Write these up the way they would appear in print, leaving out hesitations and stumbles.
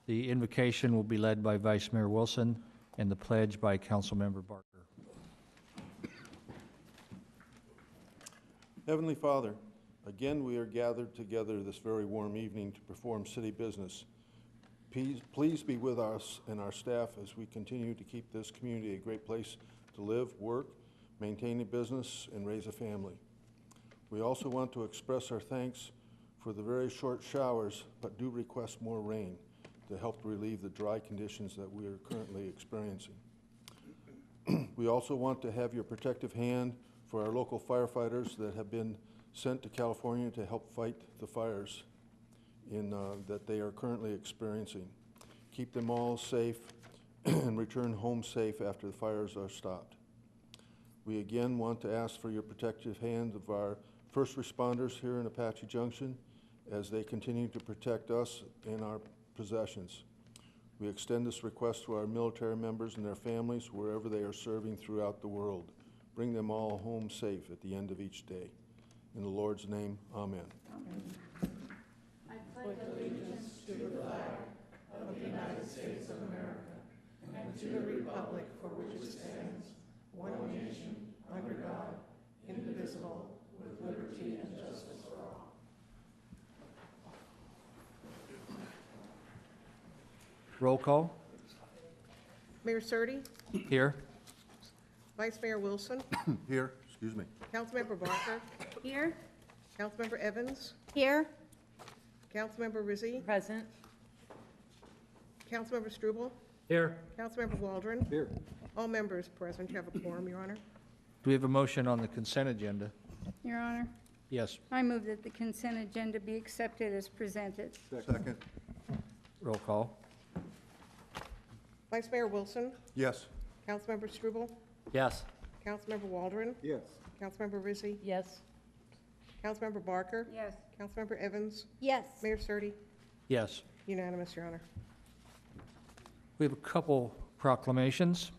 The invocation will be led by Vice Mayor Wilson and the pledge by Councilmember Barker. Heavenly Father, again we are gathered together this very warm evening to perform city business. Please be with us and our staff as we continue to keep this community a great place to live, work, maintain a business, and raise a family. We also want to express our thanks for the very short showers, but do request more rain to help relieve the dry conditions that we are currently experiencing. We also want to have your protective hand for our local firefighters that have been sent to California to help fight the fires that they are currently experiencing. Keep them all safe and return home safe after the fires are stopped. We again want to ask for your protective hand of our first responders here in Apache Junction as they continue to protect us and our possessions. We extend this request to our military members and their families wherever they are serving throughout the world. Bring them all home safe at the end of each day. In the Lord's name, amen. Amen. I pledge allegiance to the flag of the United States of America and to the republic for which it stands, one nation, under God, indivisible, with liberty and justice for all. Roll call. Mayor Surtee, Here. Vice Mayor Wilson, Here, excuse me. Councilmember Barker, Here. Councilmember Evans, Here. Councilmember Rizzi, Present. Councilmember Struble, Here. Councilmember Waldron. Here. All members present. You have a quorum, Your Honor. Do we have a motion on the consent agenda? Your Honor, Yes. I move that the consent agenda be accepted as presented. Second. Roll call. Vice Mayor Wilson, Yes. Councilmember Struble, Yes. Councilmember Waldron, Yes. Councilmember Rizzi, Yes. Councilmember Barker, Yes. Councilmember Evans, Yes. Mayor Surtee. Yes. Unanimous, Your Honor. We have a couple proclamations,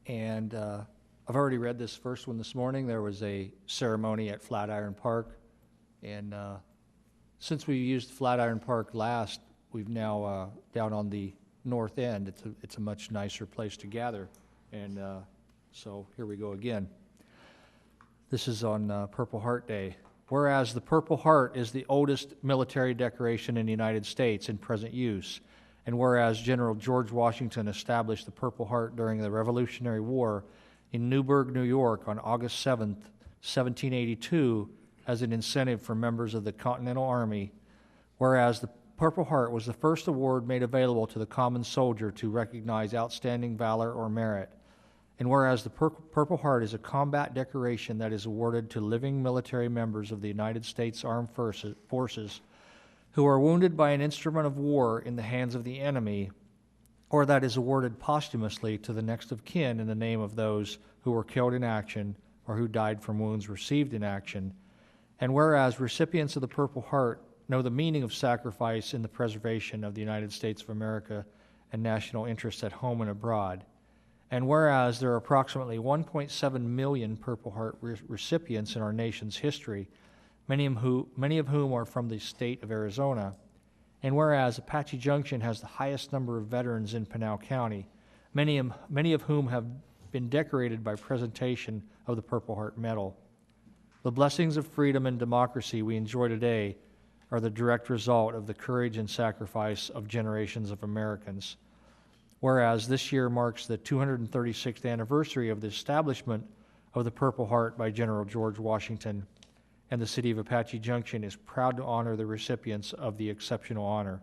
and I've already read this first one this morning. There was a ceremony at Flatiron Park, and since we used Flatiron Park last, we've now down on the north end. It's a much nicer place to gather, and so here we go again. This is on Purple Heart Day. Whereas the Purple Heart is the oldest military decoration in the United States in present use, and whereas General George Washington established the Purple Heart during the Revolutionary War in Newburgh, New York on August 7th, 1782 as an incentive for members of the Continental Army, whereas the Purple Heart was the first award made available to the common soldier to recognize outstanding valor or merit, and whereas the Purple Heart is a combat decoration that is awarded to living military members of the United States Armed Forces who are wounded by an instrument of war in the hands of the enemy, or that is awarded posthumously to the next of kin in the name of those who were killed in action or who died from wounds received in action, and whereas recipients of the Purple Heart know the meaning of sacrifice in the preservation of the United States of America and national interests at home and abroad, and whereas there are approximately 1.7 million Purple Heart recipients in our nation's history, many of whom are from the state of Arizona, and whereas Apache Junction has the highest number of veterans in Pinal County, many of whom have been decorated by presentation of the Purple Heart Medal. The blessings of freedom and democracy we enjoy today are the direct result of the courage and sacrifice of generations of Americans. Whereas this year marks the 236th anniversary of the establishment of the Purple Heart by General George Washington, and the city of Apache Junction is proud to honor the recipients of the exceptional honor.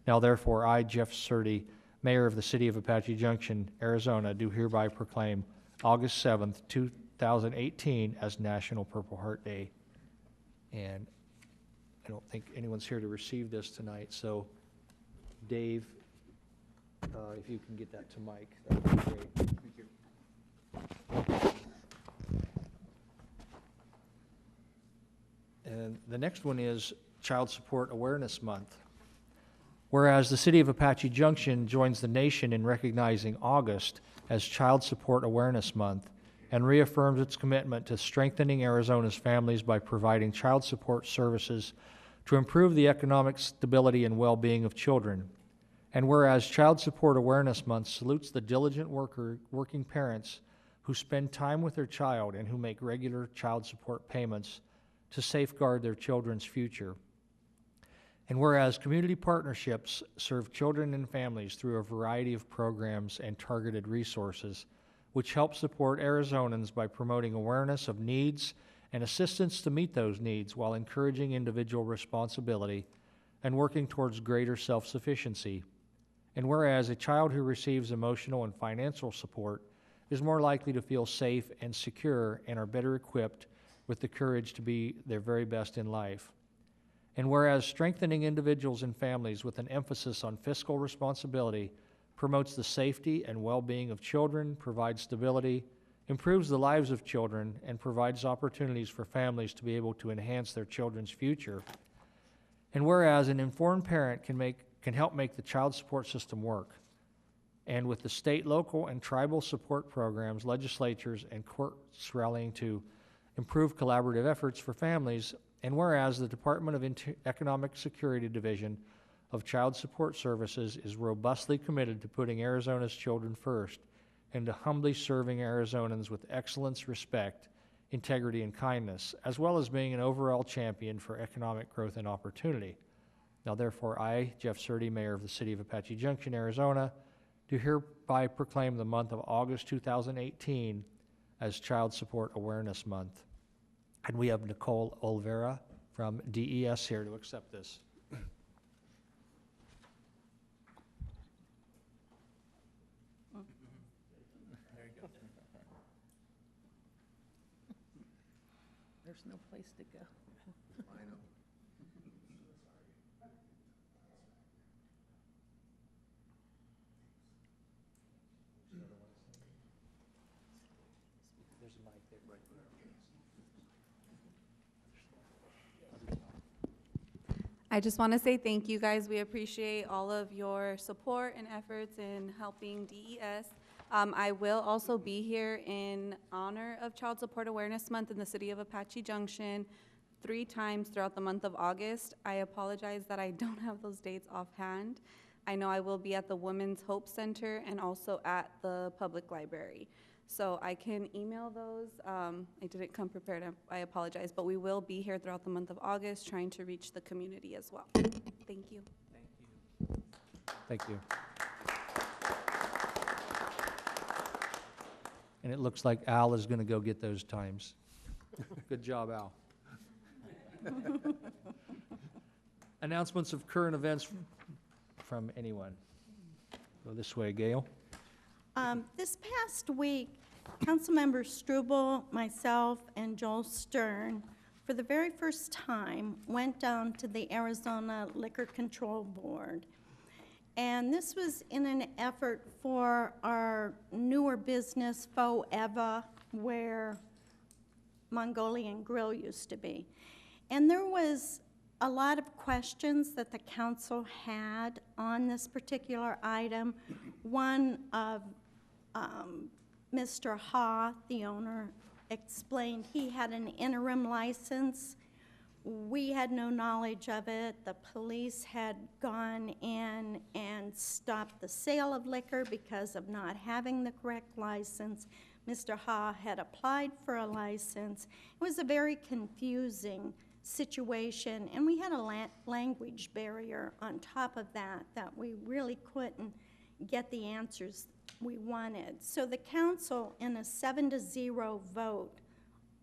Now therefore, I, Jeff Surtee, Mayor of the city of Apache Junction, Arizona, do hereby proclaim August 7th, 2018 as National Purple Heart Day. And I don't think anyone's here to receive this tonight, so Dave, if you can get that to Mike, that would be great. Thank you. And the next one is Child Support Awareness Month. Whereas the city of Apache Junction joins the nation in recognizing August as Child Support Awareness Month and reaffirms its commitment to strengthening Arizona's families by providing child support services to improve the economic stability and well-being of children. And whereas Child Support Awareness Month salutes the diligent working parents who spend time with their child and who make regular child support payments to safeguard their children's future. And whereas community partnerships serve children and families through a variety of programs and targeted resources, which help support Arizonans by promoting awareness of needs and assistance to meet those needs while encouraging individual responsibility and working towards greater self-sufficiency. And whereas a child who receives emotional and financial support is more likely to feel safe and secure and are better equipped with the courage to be their very best in life. And whereas strengthening individuals and families with an emphasis on fiscal responsibility promotes the safety and well-being of children, provides stability, improves the lives of children, and provides opportunities for families to be able to enhance their children's future. And whereas an informed parent can help make the child support system work. And with the state, local, and tribal support programs, legislatures, and courts rallying to improve collaborative efforts for families, and whereas the Department of Economic Security Division of Child Support Services is robustly committed to putting Arizona's children first and to humbly serving Arizonans with excellence, respect, integrity, and kindness, as well as being an overall champion for economic growth and opportunity. Now, therefore, I, Jeff Surtee, Mayor of the City of Apache Junction, Arizona, do hereby proclaim the month of August 2018 as Child Support Awareness Month. And we have Nicole Olvera from DES here to accept this. There's no place to go. I know. There's a mic there right there. I just want to say thank you guys. We appreciate all of your support and efforts in helping DES. I will also be here in honor of Child Support Awareness Month in the city of Apache Junction 3 times throughout the month of August. I apologize that I don't have those dates offhand. I know I will be at the Women's Hope Center and also at the public library. So I can email those. I didn't come prepared, I apologize, but we will be here throughout the month of August trying to reach the community as well. Thank you. Thank you. And it looks like Al is going to go get those times. Good job, Al. Announcements of current events from anyone. Go this way, Gail. This past week, Councilmember Struble, myself, and Joel Stern, for the very first time, went down to the Arizona Liquor Control Board. And this was in an effort for our newer business, Faux Eva, where Mongolian Grill used to be. And there was a lot of questions that the council had on this particular item. One of Mr. Ha, the owner, explained he had an interim license. We had no knowledge of it. The police had gone in and stopped the sale of liquor because of not having the correct license. Mr. Ha had applied for a license. It was a very confusing situation, and we had a language barrier on top of that we really couldn't get the answers we wanted. So the council, in a 7-0 vote,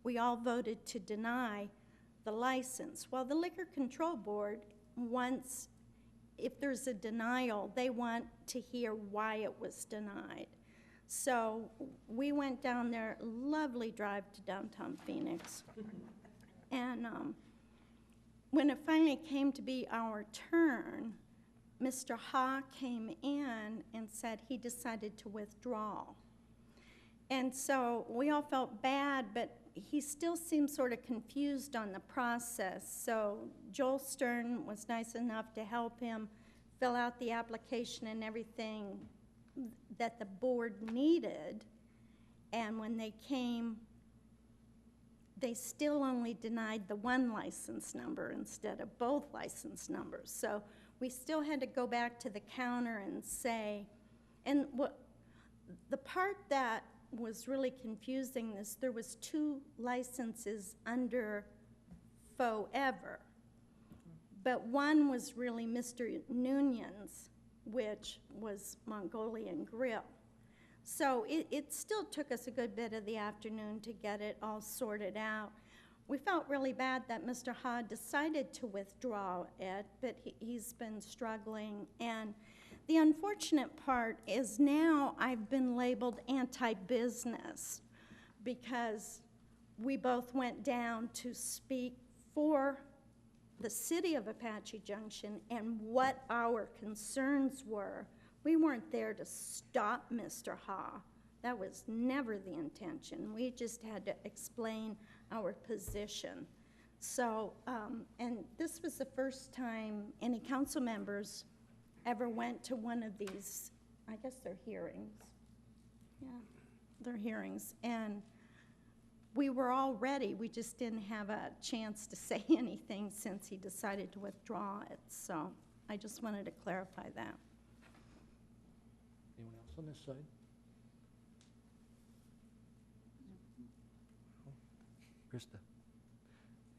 we all voted to deny the license. Well, the Liquor Control Board wants, if there's a denial, they want to hear why it was denied. So we went down there, lovely drive to downtown Phoenix. And when it finally came to be our turn, Mr. Ha came in and said he decided to withdraw. And so we all felt bad, but he still seemed sort of confused on the process. So Joel Stern was nice enough to help him fill out the application and everything that the board needed. And when they came, they still only denied the one license number instead of both license numbers. So we still had to go back to the counter and say, and what, the part that was really confusing is there was 2 licenses under Forever, but one was really Mr. Noonan's, which was Mongolian Grill. So it still took us a good bit of the afternoon to get it all sorted out. We felt really bad that Mr. Ha decided to withdraw it, but he's been struggling. And the unfortunate part is now I've been labeled anti-business because we both went down to speak for the city of Apache Junction and what our concerns were. We weren't there to stop Mr. Ha. That was never the intention. We just had to explain our position. So, and this was the first time any council members ever went to one of these, I guess they're hearings. Yeah, they're hearings. And we were all ready. We just didn't have a chance to say anything since he decided to withdraw it. So I just wanted to clarify that. Anyone else on this side? Krista?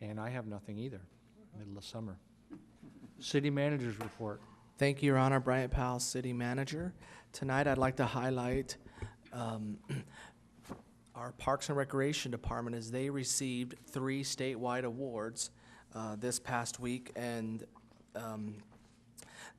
And I have nothing either, middle of summer. City managers report. Thank you, Your Honor. Bryant Powell, City Manager. Tonight, I'd like to highlight our Parks and Recreation Department as they received 3 statewide awards this past week, and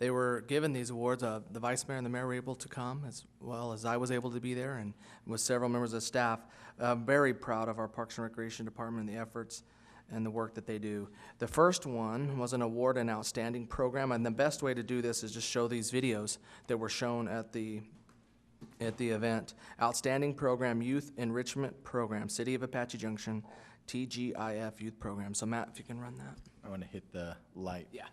they were given these awards. The Vice Mayor and the Mayor were able to come, as well as I was able to be there, and with several members of staff. I'm very proud of our Parks and Recreation Department and the efforts and the work that they do. The first one was an award and outstanding program, and the best way to do this is just show these videos that were shown at the event. Outstanding Program, Youth Enrichment Program, City of Apache Junction, TGIF Youth Program. So Matt, if you can run that. I want to hit the light. Yeah.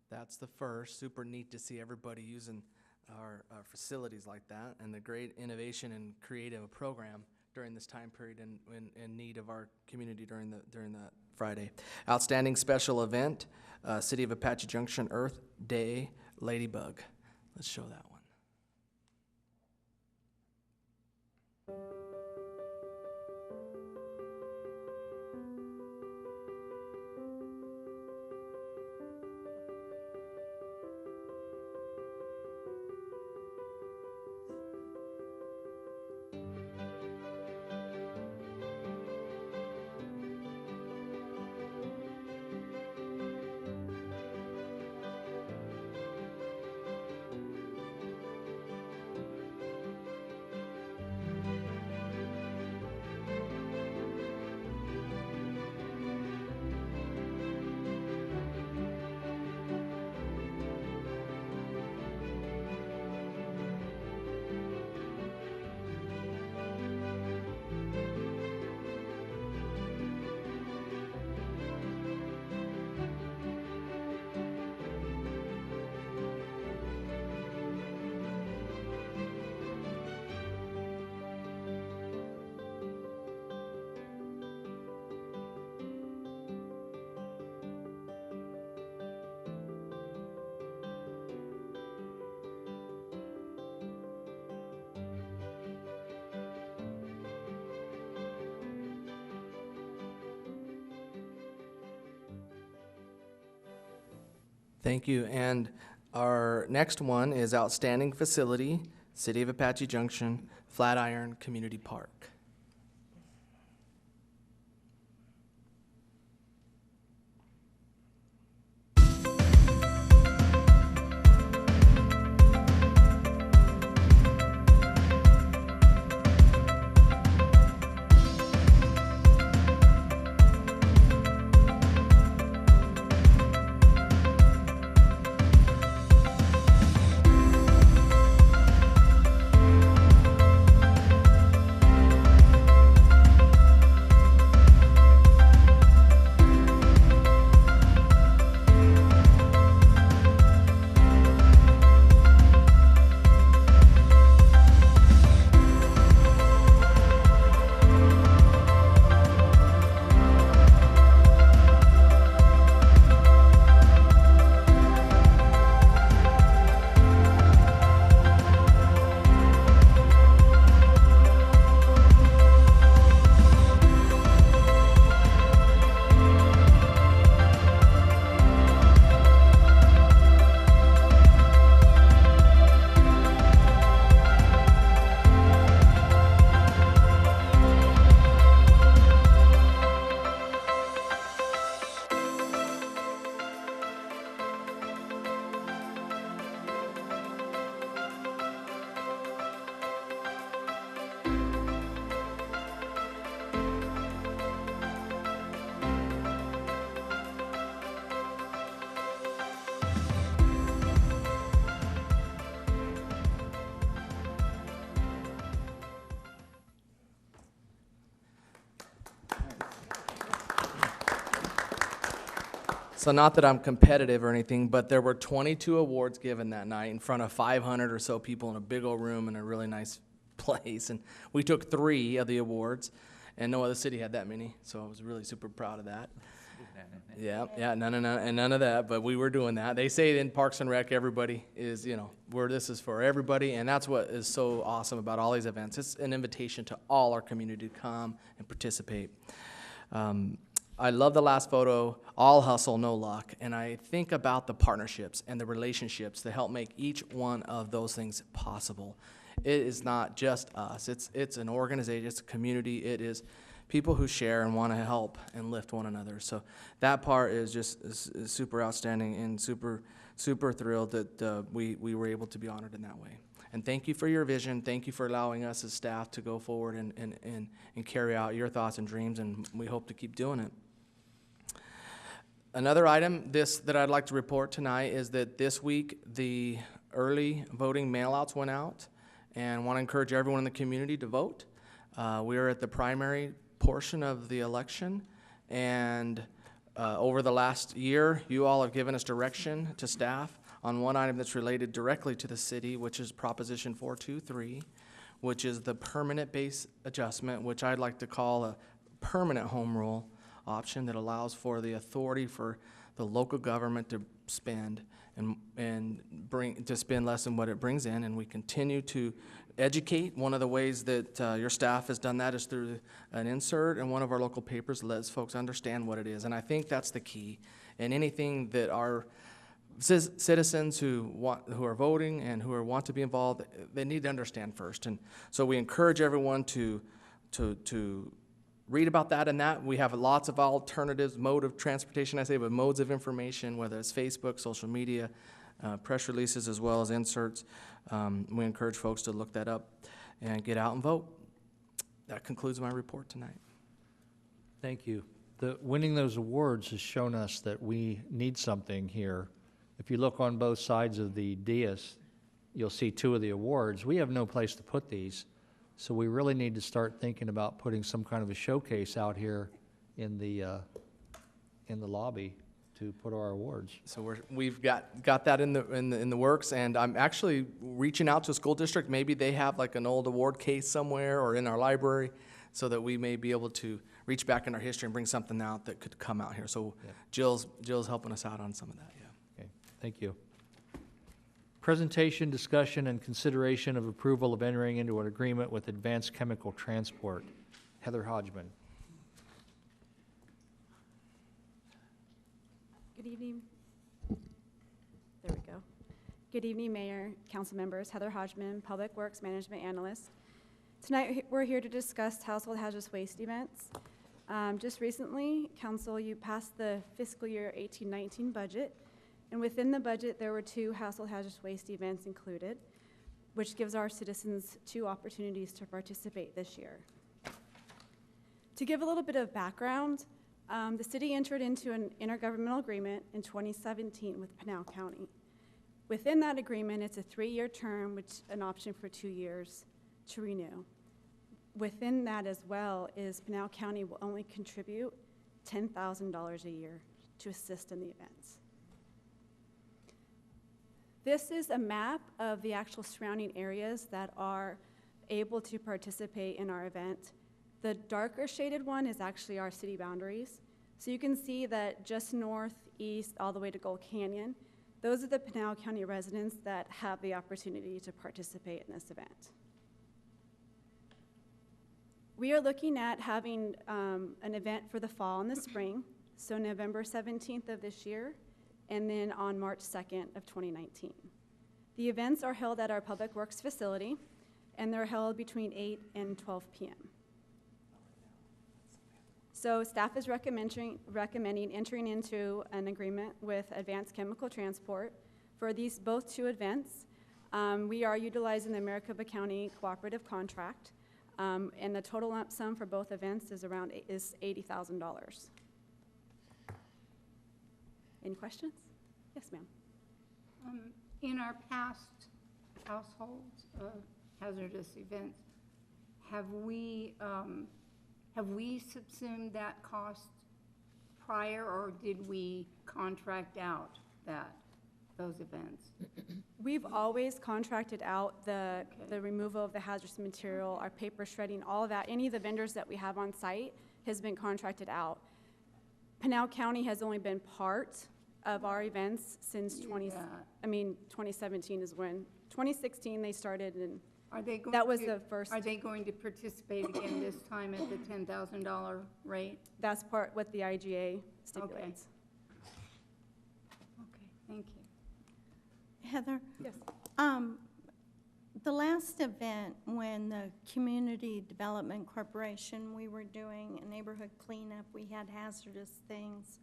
That's the first. Super neat to see everybody using our facilities like that, and the great innovation and creative program during this time period in need of our community during that Friday. Outstanding special event, City of Apache Junction Earth Day Ladybug. Let's show that one. Thank you. And our next one is Outstanding Facility, City of Apache Junction, Flatiron Community Park. So not that I'm competitive or anything, but there were 22 awards given that night in front of 500 or so people in a big old room in a really nice place. And we took 3 of the awards, and no other city had that many, so I was really super proud of that. Yeah, none of that, but we were doing that. They say in Parks and Rec, everybody is, where this is for everybody, and that's what is so awesome about all these events. It's an invitation to all our community to come and participate. I love the last photo, all hustle, no luck, and I think about the partnerships and the relationships that help make each one of those things possible. It is not just us. It's an organization, it's a community, it is people who share and want to help and lift one another. So that part is super outstanding and super thrilled that we were able to be honored in that way. And thank you for your vision. Thank you for allowing us as staff to go forward and carry out your thoughts and dreams, and we hope to keep doing it. Another item that I'd like to report tonight is that this week the early voting mailouts went out, and want to encourage everyone in the community to vote. We are at the primary portion of the election, and over the last year, you all have given us direction to staff on one item that's related directly to the city, which is Proposition 423, which is the permanent base adjustment, which I'd like to call a permanent home rule option that allows for the authority for the local government to spend and spend less than what it brings in, and we continue to educate. One of the ways that your staff has done that is through an insert in one of our local papers, lets folks understand what it is, and I think that's the key. And anything that our citizens who are voting and who want to be involved, they need to understand first. And so we encourage everyone to read about that and that. We have lots of alternatives, mode of transportation, but modes of information, whether it's Facebook, social media, press releases, as well as inserts. We encourage folks to look that up and get out and vote. That concludes my report tonight. Thank you. Winning those awards has shown us that we need something here. If you look on both sides of the dais, you'll see 2 of the awards. We have no place to put these. So we really need to start thinking about putting some kind of a showcase out here in the lobby to put our awards. So we've got that in the works, and I'm actually reaching out to a school district. Maybe they have like an old award case somewhere or in our library, so that we may be able to reach back in our history and bring something out that could come out here. So yeah. Jill's helping us out on some of that. Yeah. Okay. Thank you. Presentation, discussion, and consideration of approval of entering into an agreement with Advanced Chemical Transport. Heather Hodgman. Good evening. Good evening, Mayor, council members. Heather Hodgman, Public Works Management Analyst. Tonight, we're here to discuss household hazardous waste events. Just recently, council, you passed the fiscal year 18-19 budget, and within the budget, there were 2 household hazardous waste events included, which gives our citizens 2 opportunities to participate this year. To give a little bit of background, the city entered into an intergovernmental agreement in 2017 with Pinal County. Within that agreement, it's a 3-year term, which an option for 2 years to renew. Within that as well is Pinal County will only contribute $10,000 a year to assist in the events. This is a map of the actual surrounding areas that are able to participate in our event. The darker shaded one is actually our city boundaries. So you can see that just northeast all the way to Gold Canyon, those are the Pinal County residents that have the opportunity to participate in this event. We are looking at having an event for the fall and the spring, so November 17th of this year, and then on March 2nd of 2019. The events are held at our Public Works facility, and they're held between 8 and 12 p.m. So staff is recommending entering into an agreement with Advanced Chemical Transport for both 2 events. We are utilizing the Maricopa County Cooperative contract, and the total lump sum for both events is $80,000. Any questions? Yes, ma'am. In our past household hazardous events, have we subsumed that cost prior, or did we contract out those events? We've always contracted out the removal of the hazardous material, our paper shredding, all of that. Any of the vendors that we have on site has been contracted out. Pinal County has only been part of our events since 2017 is when. 2016 they started, and that was the first. Are they going to participate again this time at the $10,000 rate? That's what the IGA stipulates. Okay, thank you. Heather? Yes. The last event when the Community Development Corporation, we were doing a neighborhood cleanup, we had hazardous things.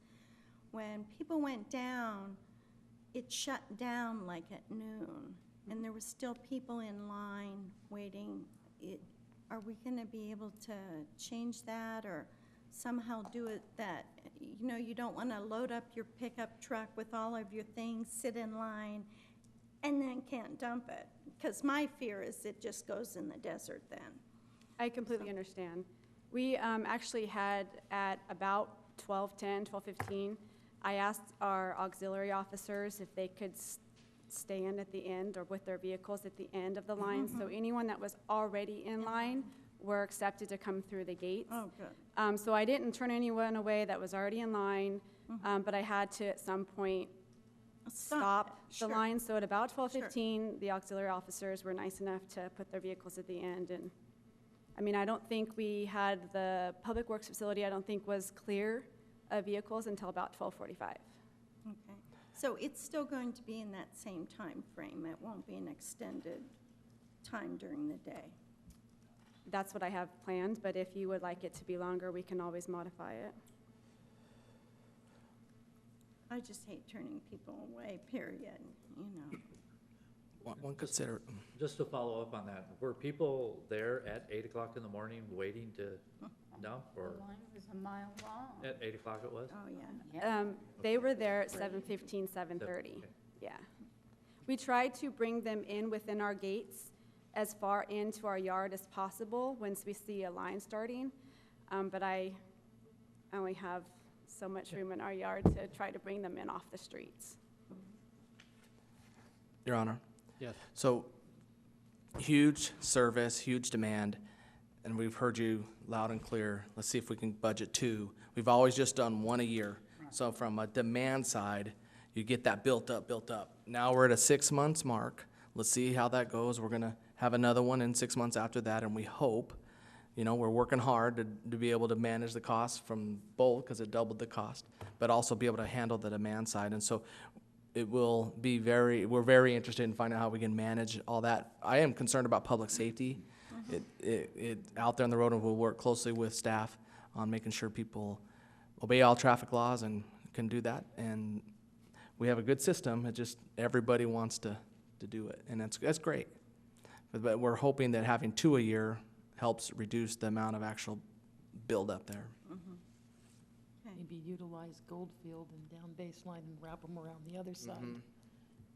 When people went down, it shut down like at noon, and there were still people in line waiting. Are we going to be able to change that or somehow do it that, you don't want to load up your pickup truck with all of your things, sit in line, and then can't dump it? Because my fear is it just goes in the desert then. I completely understand. We actually had at about 12:10, 12:15, I asked our auxiliary officers if they could stand at the end or with their vehicles at the end of the line. So anyone that was already in line were accepted to come through the gates. Oh, good. So I didn't turn anyone away that was already in line, but I had to at some point stop the line. So at about 12:15, the auxiliary officers were nice enough to put their vehicles at the end. And I mean, I don't think we had the Public Works facility, I don't think was clear of vehicles until about 12:45. Okay. So it's still going to be in that same time frame. It won't be an extended time during the day. That's what I have planned, but if you would like it to be longer, we can always modify it. I just hate turning people away, period, One consider. Just to follow up on that, were people there at 8 o'clock in the morning waiting to dump, or The line was a mile long. at 8 o'clock it was? Oh, yeah. They were there at 7:15, 7:30. Okay. Yeah. We tried to bring them in within our gates as far into our yard as possible once we see a line starting. But I only have so much room in our yard to try to bring them in off the streets. Your Honor. Yes. So, huge service, huge demand, and we've heard you loud and clear. Let's see if we can budget 2. We've always just done 1 a year. So from a demand side, you get that built up. Now we're at a 6 months mark. Let's see how that goes. We're gonna have another one in 6 months after that, and we hope, we're working hard to be able to manage the cost from both, because it doubled the cost, but also be able to handle the demand side. And so it will be we're very interested in finding out how we can manage all that. I am concerned about public safety. It out there on the road, and we'll work closely with staff on making sure people obey all traffic laws and can do that. And we have a good system. It just, everybody wants to do it, and that's great. But we're hoping that having 2 a year helps reduce the amount of actual buildup there. Maybe utilize Goldfield and down baseline and wrap them around the other side.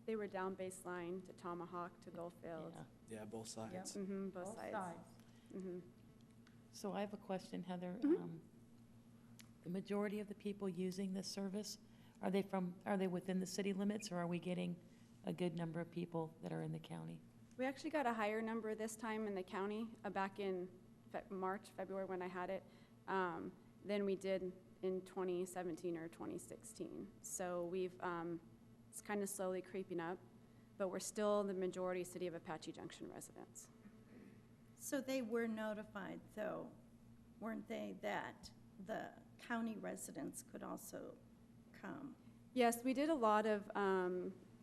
They were down baseline to Tomahawk to Goldfield. Yeah, both sides. Both sides. So I have a question, Heather. The majority of the people using this service, are they within the city limits, or are we getting a good number of people that are in the county? We actually got a higher number this time in the county, back in February when I had it, than we did in 2017 or 2016. So we've, it's kind of slowly creeping up, but we're still the majority city of Apache Junction residents. So they were notified, though, weren't they, that the county residents could also come? Yes, we did a lot of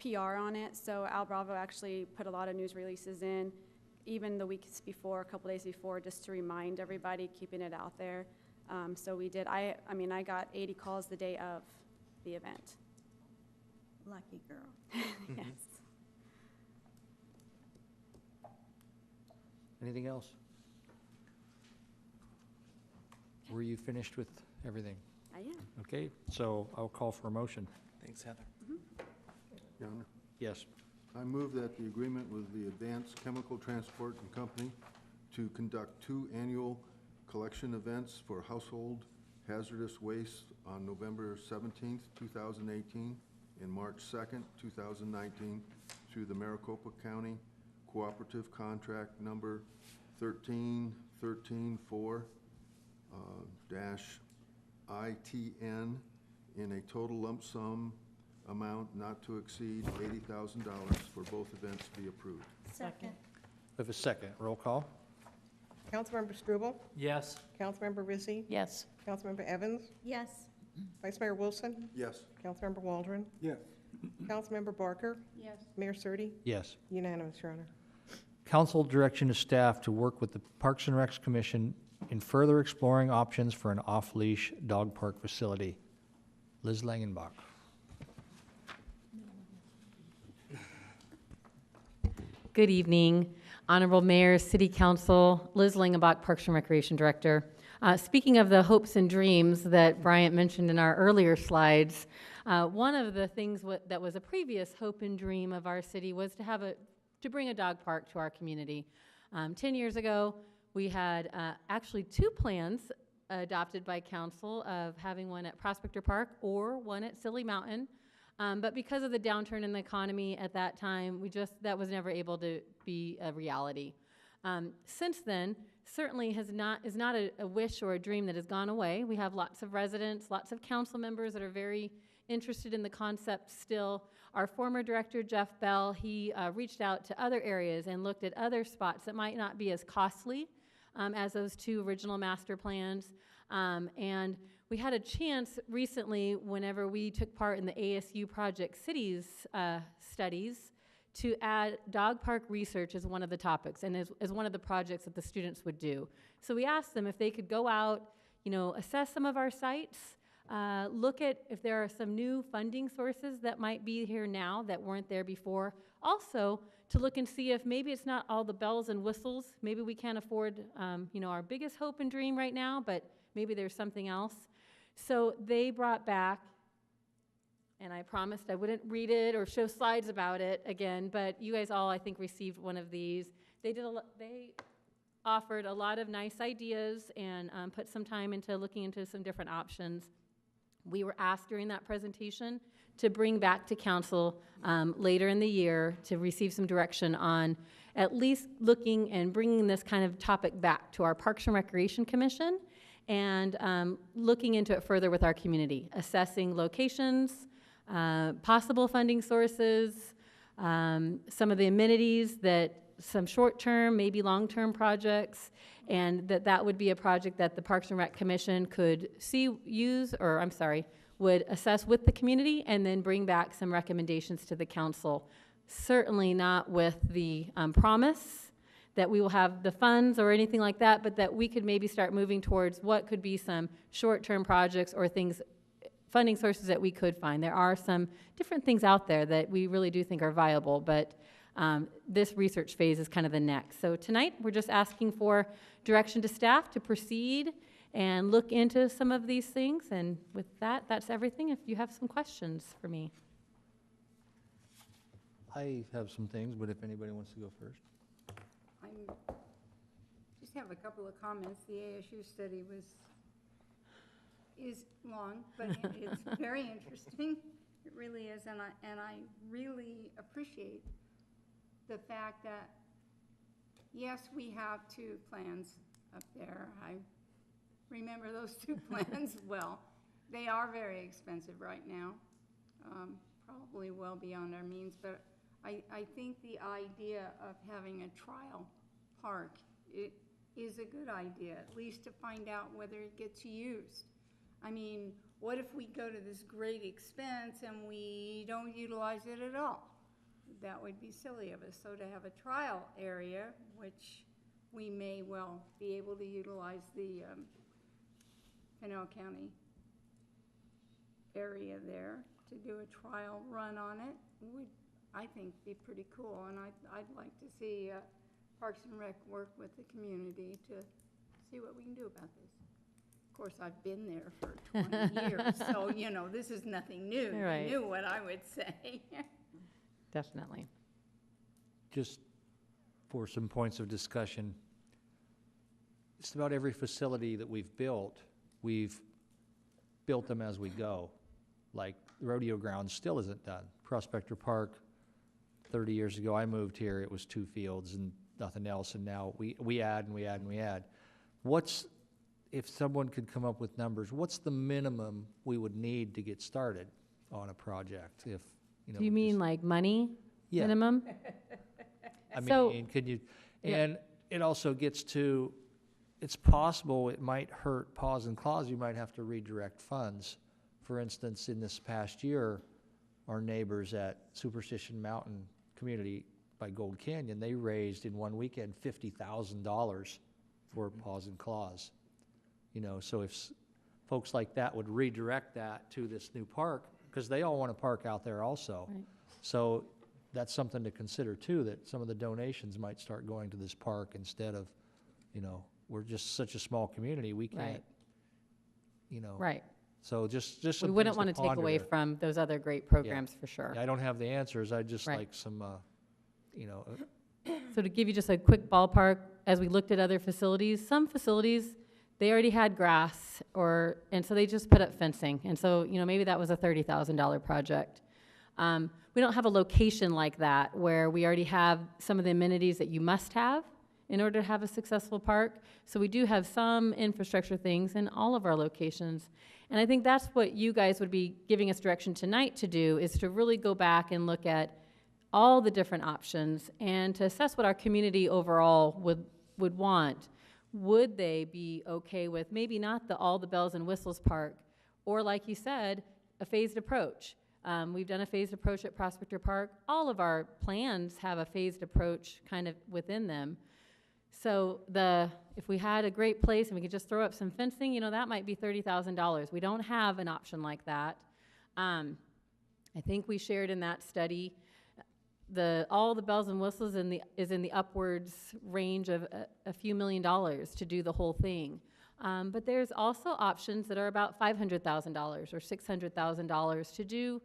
PR on it. So Al Bravo actually put a lot of news releases in, even the weeks before, a couple days before, just to remind everybody, keeping it out there. So we did. I mean, I got 80 calls the day of the event. Lucky girl. Yes. Anything else? Were you finished with everything? I am. Okay, so I'll call for a motion. Thanks, Heather. Your Honor, Yes. I move that the agreement with the Advanced Chemical Transport and Company to conduct 2 annual collection events for household hazardous waste on November 17th, 2018 and March 2nd, 2019 through the Maricopa County Cooperative Contract Number 13134 ITN in a total lump sum amount not to exceed $80,000 for both events be approved. Second. We have a second. Roll call? Councilmember Struble, Yes. Councilmember Rizzi, Yes. Councilmember Evans, Yes. Vice Mayor Wilson, Yes. Councilmember Waldron, Yes. Councilmember Barker, Yes. Mayor Surtee, Yes. unanimous, Your Honor. Council direction to staff to work with the Parks and Recs Commission in further exploring options for an off-leash dog park facility. Liz Langenbach. Good evening. Honorable Mayor, City Council, Liz Langenbach, Parks and Recreation Director. Speaking of the hopes and dreams that Bryant mentioned in our earlier slides, one of the things that was a previous hope and dream of our city was to bring a dog park to our community. 10 years ago, we had actually 2 plans adopted by council of having one at Prospector Park or one at Silly Mountain. But because of the downturn in the economy at that time, that was never able to be a reality. Since then, certainly is not a wish or a dream that has gone away. We have lots of residents, lots of council members that are very interested in the concept still. Our former director, Jeff Bell, he reached out to other areas and looked at other spots that might not be as costly as those 2 original master plans. And we had a chance recently, whenever we took part in the ASU Project Cities studies, to add dog park research as one of the topics and as one of the projects that the students would do. So we asked them if they could go out, assess some of our sites, look at if there are some new funding sources that might be here now that weren't there before. Also, to look and see if maybe it's not all the bells and whistles. Maybe we can't afford, our biggest hope and dream right now, but maybe there's something else. So they brought back, and I promised I wouldn't read it or show slides about it again, but you guys all, I think, received one of these. They offered a lot of nice ideas and put some time into looking into some different options. We were asked during that presentation to bring back to council later in the year to receive some direction on at least looking and bringing this kind of topic back to our Parks and Recreation Commission and looking into it further with our community, assessing locations, possible funding sources, some of the amenities that some short-term, maybe long-term projects, and that would be a project that the Parks and Rec Commission could would assess with the community and then bring back some recommendations to the council. Certainly not with the promise that we will have the funds or anything like that, but that we could maybe start moving towards what could be some short-term projects or things, funding sources that we could find. There are some different things out there that we really do think are viable, but this research phase is kind of the next. So tonight, we're just asking for direction to staff to proceed and look into some of these things. And with that, that's everything. If you have some questions for me. I have some things, but if anybody wants to go first. I just have a couple of comments. The ASU study is long, but it's very interesting. It really is, and I really appreciate the fact that, yes, we have 2 plans up there. I remember those 2 plans well. They are very expensive right now, probably well beyond our means, but I think the idea of having a trial park, it is a good idea, at least to find out whether it gets used. I mean, what if we go to this great expense and we don't utilize it at all? That would be silly of us. So to have a trial area, which we may well be able to utilize the Pinal County area there to do a trial run on it, would, I think, be pretty cool. And I'd like to see Parks and Rec work with the community to see what we can do about this. Of course, I've been there for 20 years, so, you know, this is nothing new. Right. You knew what I would say. Definitely. Just for some points of discussion, just about every facility that we've built them as we go. Like the rodeo ground still isn't done. Prospector Park, 30 years ago I moved here, it was 2 fields and nothing else, and now we add and we add and we add. If someone could come up with numbers, what's the minimum we would need to get started on a project? If Do you mean like money Yeah. minimum? I So- mean, could you, Yeah. and it also gets to, it's possible it might hurt pause and clause, you might have to redirect funds. For instance, in this past year, our neighbors at Superstition Mountain Community by Gold Canyon, they raised in one weekend $50,000 for pause and clause. You know, so if folks like that would redirect that to this new park, because they all want to park out there also. Right. So that's something to consider too, that some of the donations might start going to this park instead of, you know, we're just such a small community, we can't, Right. you know. Right. So just We some wouldn't things want to take ponder away there. from those other great programs for sure. I don't have the answers, I just Right. like some, you know, So to give you just a quick ballpark, as we looked at other facilities, some facilities, they already had grass and so they just put up fencing. And so, you know, maybe that was a $30,000 project. We don't have a location like that where we already have some of the amenities that you must have in order to have a successful park. So we do have some infrastructure things in all of our locations. And I think that's what you guys would be giving us direction tonight to do, is to really go back and look at all the different options and to assess what our community overall would want. Would they be okay with maybe not all the bells and whistles park, or like you said, a phased approach? We've done a phased approach at Prospector Park. All of our plans have a phased approach kind of within them. So if we had a great place and we could just throw up some fencing, you know, that might be $30,000. We don't have an option like that. I think we shared in that study all the bells and whistles is in the upwards range of a few $1,000,000 to do the whole thing. But there's also options that are about $500,000 or $600,000 to do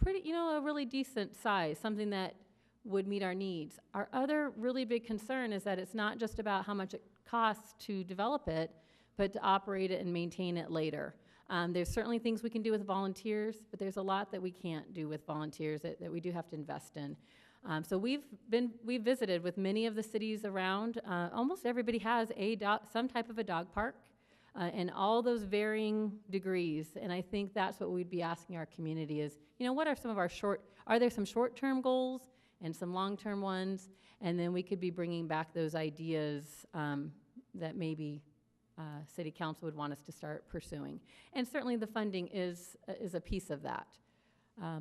a really decent size, something that would meet our needs. Our other really big concern is that it's not just about how much it costs to develop it, but to operate it and maintain it later. There's certainly things we can do with volunteers, but there's a lot that we can't do with volunteers that we do have to invest in. So we've visited with many of the cities around. Almost everybody has some type of a dog park, and all those varying degrees. And I think that's what we'd be asking our community is, you know, what are some of our are there some short-term goals and some long-term ones, and then we could be bringing back those ideas that maybe City Council would want us to start pursuing. And certainly the funding is a piece of that.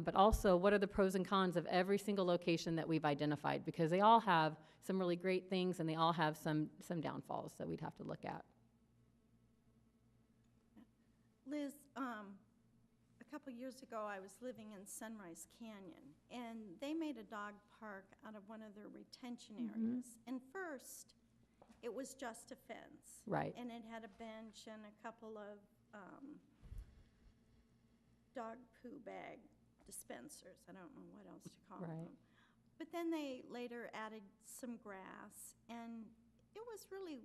But also, what are the pros and cons of every single location that we've identified? Because they all have some really great things, and they all have some downfalls that we'd have to look at. Liz, a couple years ago, I was living in Sunrise Canyon, and they made a dog park out of one of their retention areas. And first, it was just a fence. Right. And it had a bench and a couple of dog poo bag dispensers. I don't know what else to call Right. them. But then they later added some grass, and it was really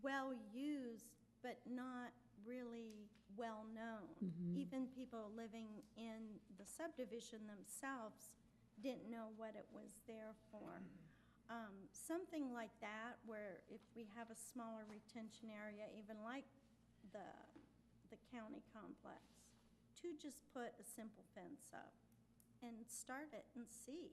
well used, but not really well known. Even people living in the subdivision themselves didn't know what it was there for. Something like that, where if we have a smaller retention area, even like the county complex, to just put a simple fence up and start it and see.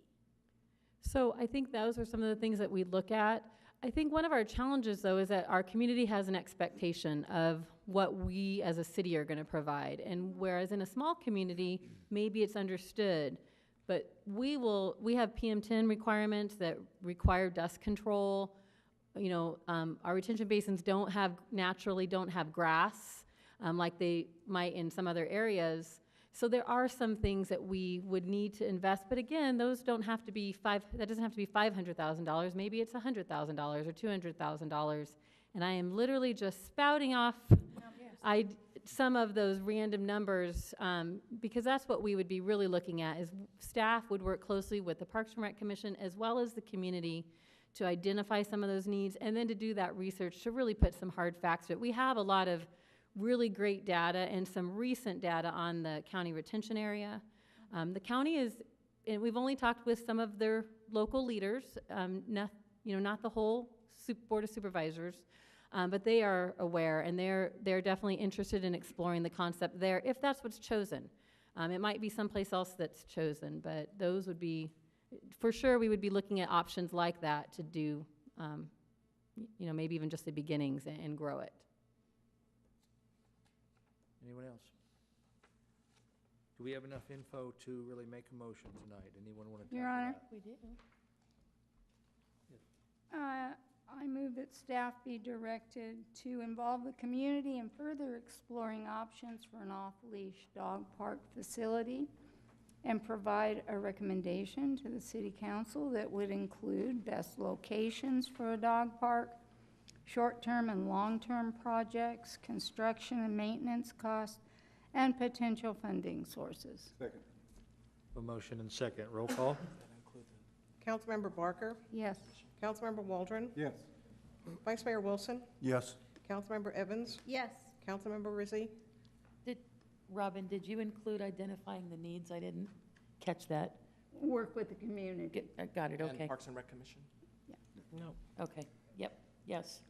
So I think those are some of the things that we look at. I think one of our challenges, though, is that our community has an expectation of what we as a city are going to provide. And whereas in a small community, maybe it's understood, but we have PM10 requirements that require dust control. You know, our retention basins naturally don't have grass like they might in some other areas. So there are some things that we would need to invest, but again, those don't have to be that doesn't have to be $500,000. Maybe it's $100,000 or $200,000. And I am literally just spouting off some of those random numbers because that's what we would be really looking at. Is staff would work closely with the Parks and Rec Commission as well as the community to identify some of those needs, and then to do that research to really put some hard facts to it. We have a lot of really great data and some recent data on the county retention area. The county is, and we've only talked with some of their local leaders, not the whole Board of Supervisors, but they are aware, and they're definitely interested in exploring the concept there, if that's what's chosen. It might be someplace else that's chosen, but those would be, for sure, we would be looking at options like that to do, maybe even just the beginnings and grow it. Anyone else? Do we have enough info to really make a motion tonight? Anyone want to tackle Your Honor. that? We do. I move that staff be directed to involve the community in further exploring options for an off-leash dog park facility and provide a recommendation to the City Council that would include best locations for a dog park, short-term and long-term projects, construction and maintenance costs, and potential funding sources. Second. A motion and second. Roll call? Councilmember Barker, Yes. Councilmember Waldron, Yes. Vice Mayor Wilson, Yes. Councilmember Evans, Yes. Councilmember Rizzi, Robin, did you include identifying the needs? I didn't catch that. Work with the community. Got it, And okay. Parks and Rec Commission. No, okay, yep, yes.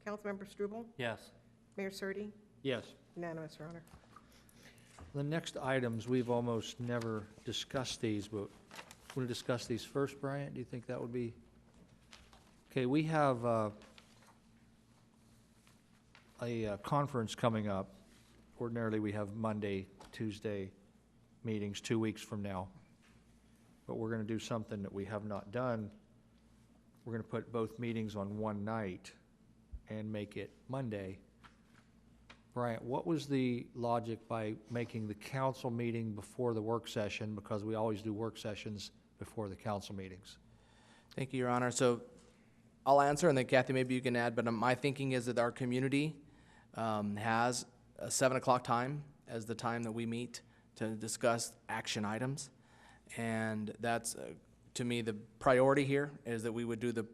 Councilmember Struble, Yes. Mayor Surtee, Yes. unanimous, Your Honor. The next items, we've almost never discussed these, but want to discuss these first, Bryant? Do you think that would be? Okay, we have a conference coming up. Ordinarily, we have Monday, Tuesday meetings 2 weeks from now. But we're going to do something that we have not done. We're going to put both meetings on one night and make it Monday. Bryant, what was the logic by making the council meeting before the work session? Because we always do work sessions before the council meetings. Thank you, Your Honor. So I'll answer, and then Kathy, maybe you can add, but my thinking is that our community has a 7 o'clock time as the time that we meet to discuss action items. And that's, to me, the priority here is that we would do the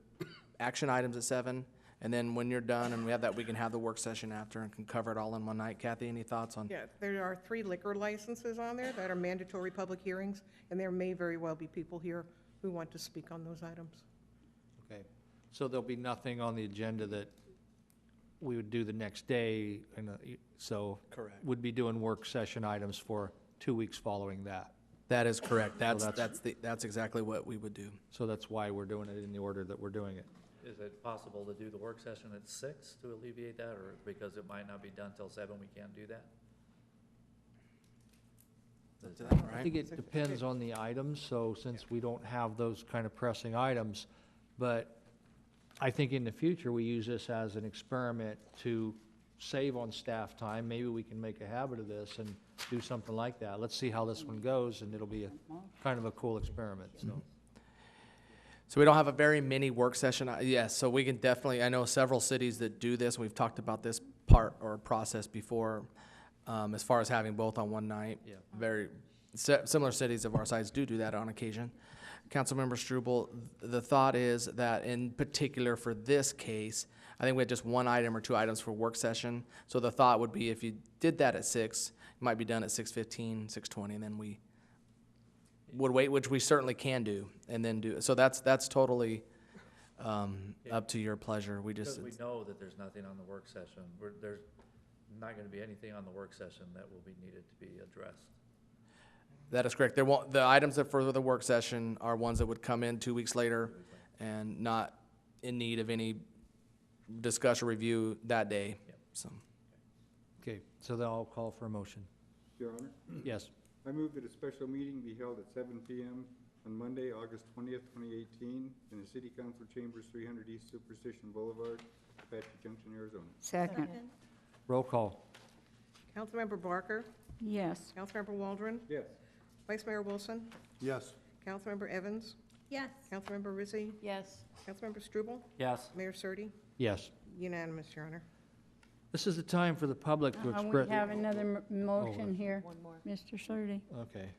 action items at 7, and then when you're done and we have that, we can have the work session after and can cover it all in one night. Kathy, any thoughts on? Yeah, there are 3 liquor licenses on there that are mandatory public hearings, and there may very well be people here who want to speak on those items. Okay, so there'll be nothing on the agenda that we would do the next day, and so. Correct. Would be doing work session items for 2 weeks following that. That is correct. That's that's- that's exactly what we would do. So that's why we're doing it in the order that we're doing it. Is it possible to do the work session at 6 to alleviate that, or because it might not be done till 7, we can't do that? I think it depends on the items, so since we don't have those kind of pressing items, but I think in the future, we use this as an experiment to save on staff time. Maybe we can make a habit of this and do something like that. Let's see how this one goes, and it'll be a kind of a cool experiment, so. So we don't have a very mini work session. Yes, so we can definitely, I know several cities that do this. We've talked about this part or process before, as far as having both on one night. Yeah. Very similar cities of our size do that on occasion. Councilmember Struble, the thought is that in particular for this case, I think we had just one item or two items for work session. So the thought would be if you did that at 6, it might be done at 6:15, 6:20, and then we would wait, which we certainly can do, and then do. So that's totally up to your pleasure. We just Because we know that there's nothing on the work session. There's not gonna be anything on the work session that will be needed to be addressed. That is correct. There won't, the items that for the work session are ones that would come in 2 weeks later and not in need of any discussion or review that day. Yep. So, Okay, so then I'll call for a motion. Your Honor, Yes, I move that a special meeting be held at 7 p.m. on Monday, August 20th, 2018, in the City Council Chambers, 300 East Superstition Boulevard, Apache Junction, Arizona. Second. roll call. Councilmember Barker, Yes. Councilmember Waldron, Yes. Vice Mayor Wilson, Yes. Councilmember Evans, Yes. Councilmember Rizzi, Yes. Councilmember Struble, Yes. Mayor Surtee, Yes. unanimous, Your Honor. This is the time for the public to express. We have another motion Oh, here. Mr. Surtee. Okay.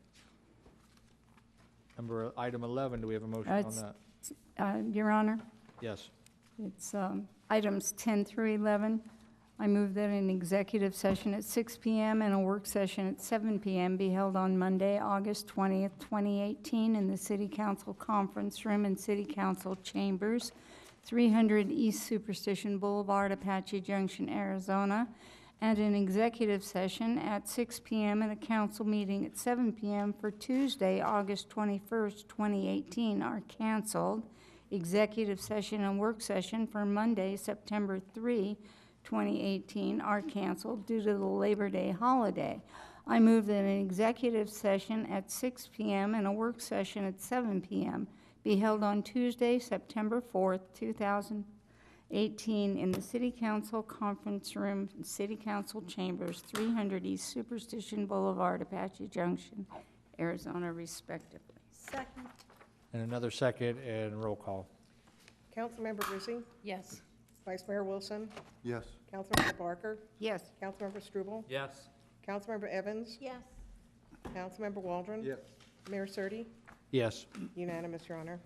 Item 11, do we have a motion on It's- that? Your Honor, Yes. it's items 10 through 11. I move that an executive session at 6 p.m. and a work session at 7 p.m. be held on Monday, August 20th, 2018, in the City Council Conference Room and City Council Chambers, 300 East Superstition Boulevard, Apache Junction, Arizona, and an executive session at 6 p.m. and a council meeting at 7 p.m. for Tuesday, August 21st, 2018 are canceled. Executive session and work session for Monday, September 3, 2018 are canceled due to the Labor Day holiday. I move that an executive session at 6 p.m. and a work session at 7 p.m. be held on Tuesday, September 4th, 2018 in the City Council Conference Room, City Council Chambers, 300 East Superstition Boulevard, Apache Junction, Arizona, respectively. Second. And another second, and roll call. Councilmember Rizzi, Yes. Vice Mayor Wilson, Yes. Councilmember Barker, Yes. Councilmember Struble, Yes. Councilmember Evans, Yes. Councilmember Waldron, Yes. Mayor Surtee, Yes. unanimous, Your Honor.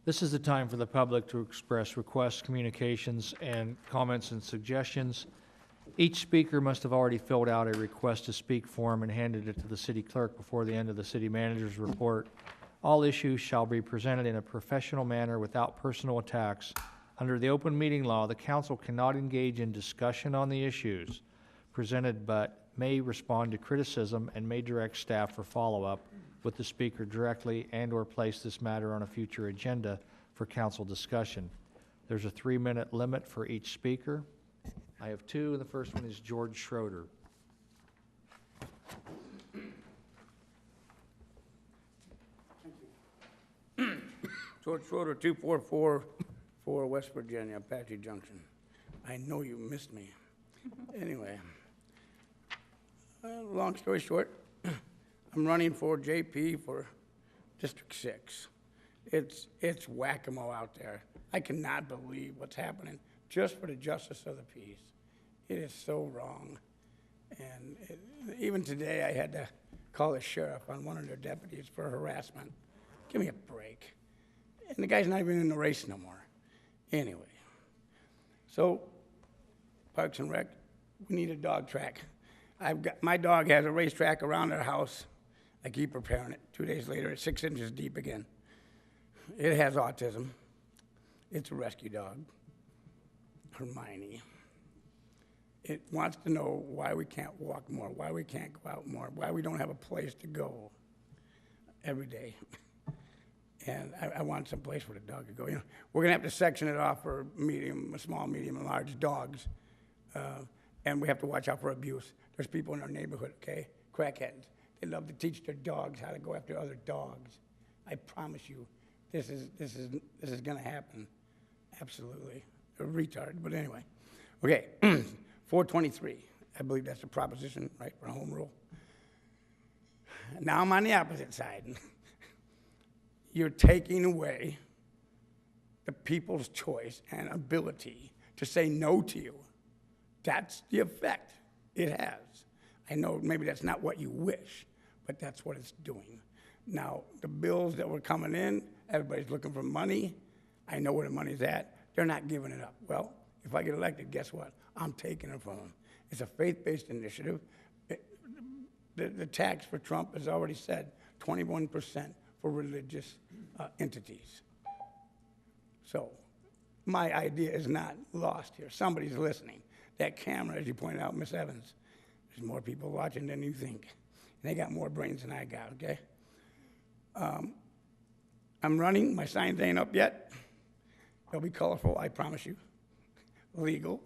This is the time for the public to express requests, communications, and comments and suggestions. Each speaker must have already filled out a request to speak form and handed it to the city clerk before the end of the city manager's report. All issues shall be presented in a professional manner without personal attacks. Under the open meeting law, the council cannot engage in discussion on the issues presented, but may respond to criticism and may direct staff for follow-up with the speaker directly and/or place this matter on a future agenda for council discussion. There's a 3-minute limit for each speaker. I have two, and the first one is George Schroeder. George Schroeder, 2444 West Virginia, Apache Junction. I know you missed me. Anyway, long story short, I'm running for JP for District 6. It's whack-a-mole out there. I cannot believe what's happening just for the justice of the peace. It is so wrong. And even today, I had to call the sheriff on one of their deputies for harassment. Give me a break. And the guy's not even in the race no more. Anyway, so Parks and Rec, we need a dog track. My dog has a racetrack around our house. I keep repairing it. 2 days later, it's 6 inches deep again. It has autism. It's a rescue dog. Hermione. It wants to know why we can't walk more, why we can't go out more, why we don't have a place to go. every day. And I want some place for the dog to go. You know, we're gonna have to section it off for medium, small, medium, and large dogs. And we have to watch out for abuse. There's people in our neighborhood, okay? Crackheads. They love to teach their dogs how to go after other dogs. I promise you, this is gonna happen. Absolutely. They're retarded, but anyway. Okay, 423. I believe that's the proposition, right, for a home rule. Now I'm on the opposite side. You're taking away the people's choice and ability to say no to you. That's the effect it has. I know maybe that's not what you wish, but that's what it's doing. Now, the bills that were coming in, everybody's looking for money. I know where the money's at. They're not giving it up. Well, if I get elected, guess what? I'm taking it from them. It's a faith-based initiative. The tax for Trump has already said 21% for religious entities. So my idea is not lost here. Somebody's listening. That camera, as you pointed out, Miss Evans, there's more people watching than you think. And they got more brains than I got, okay? I'm running. My signs ain't up yet. They'll be colorful, I promise you. Legal.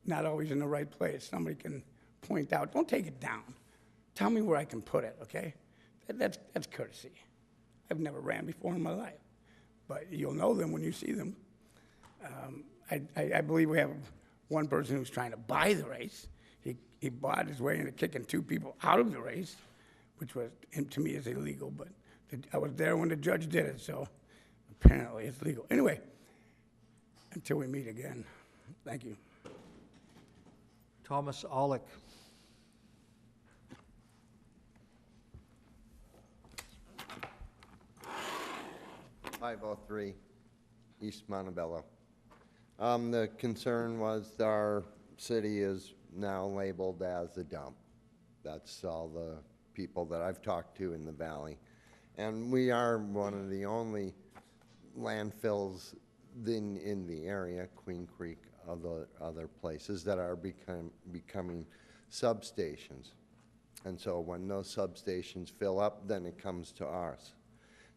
Not always in the right place. Somebody can point out. Don't take it down. Tell me where I can put it, okay? That's courtesy. I've never ran before in my life. But you'll know them when you see them. I believe we have one person who's trying to buy the race. He bought his way into kicking 2 people out of the race, which was, and to me, is illegal. But I was there when the judge did it, so apparently it's legal. Anyway, until we meet again, thank you. Thomas Aulick. .503 East Montebello. The concern was our city is now labeled as a dump. That's all the people that I've talked to in the valley. And we are one of the only landfills in the area, Queen Creek, other places that are becoming substations. And so when those substations fill up, then it comes to ours.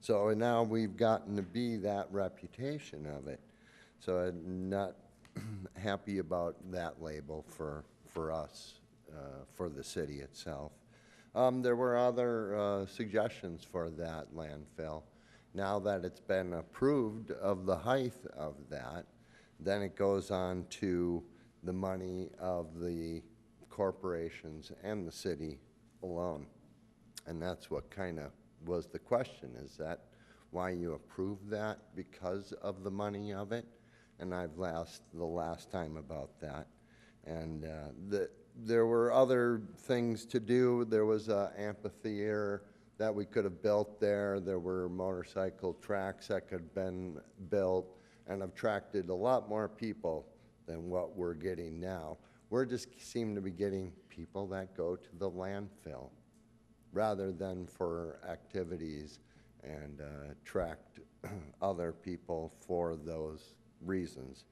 So now we've gotten to be that reputation of it. So I'm not happy about that label for us, for the city itself. There were other suggestions for that landfill. Now that it's been approved of the height of that, then it goes on to the money of the corporations and the city alone. And that's what kind of was the question. Is that why you approved that? Because of the money of it? And I've asked the last time about that. And there were other things to do. There was an amphitheater that we could have built there. There were motorcycle tracks that could have been built and attracted a lot more people than what we're getting now. We're just seem to be getting people that go to the landfill rather than for activities and attract other people for those reasons.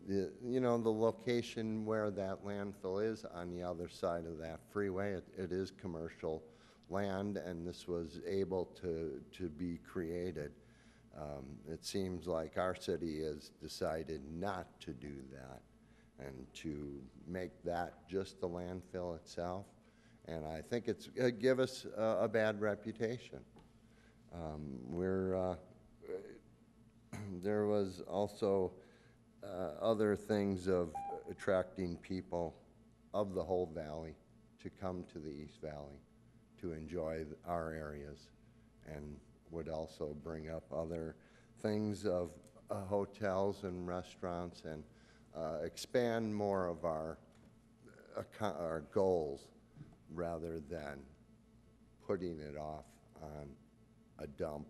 You know, the location where that landfill is on the other side of that freeway, it is commercial land, and this was able to be created. It seems like our city has decided not to do that and to make that just the landfill itself. And I think it's give us a bad reputation. There was also other things of attracting people of the whole valley to come to the East Valley to enjoy our areas, and would also bring up other things of hotels and restaurants, and expand more of our goals rather than putting it off on a dump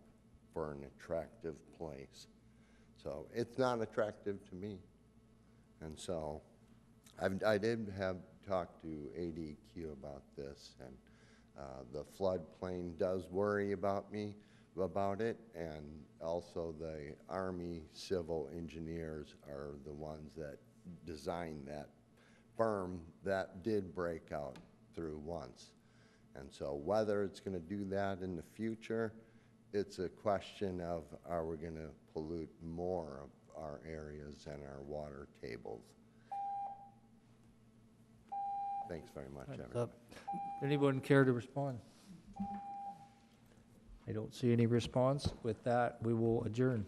for an attractive place. So it's not attractive to me. And so I did have talked to ADQ about this, and the floodplain does worry about me about it, and also the Army civil engineers are the ones that designed that berm that did break out through once. And so whether it's going to do that in the future, it's a question of, are we going to pollute more of our areas and our water tables? Thanks very much, everyone. Anyone care to respond? I don't see any response. With that, we will adjourn.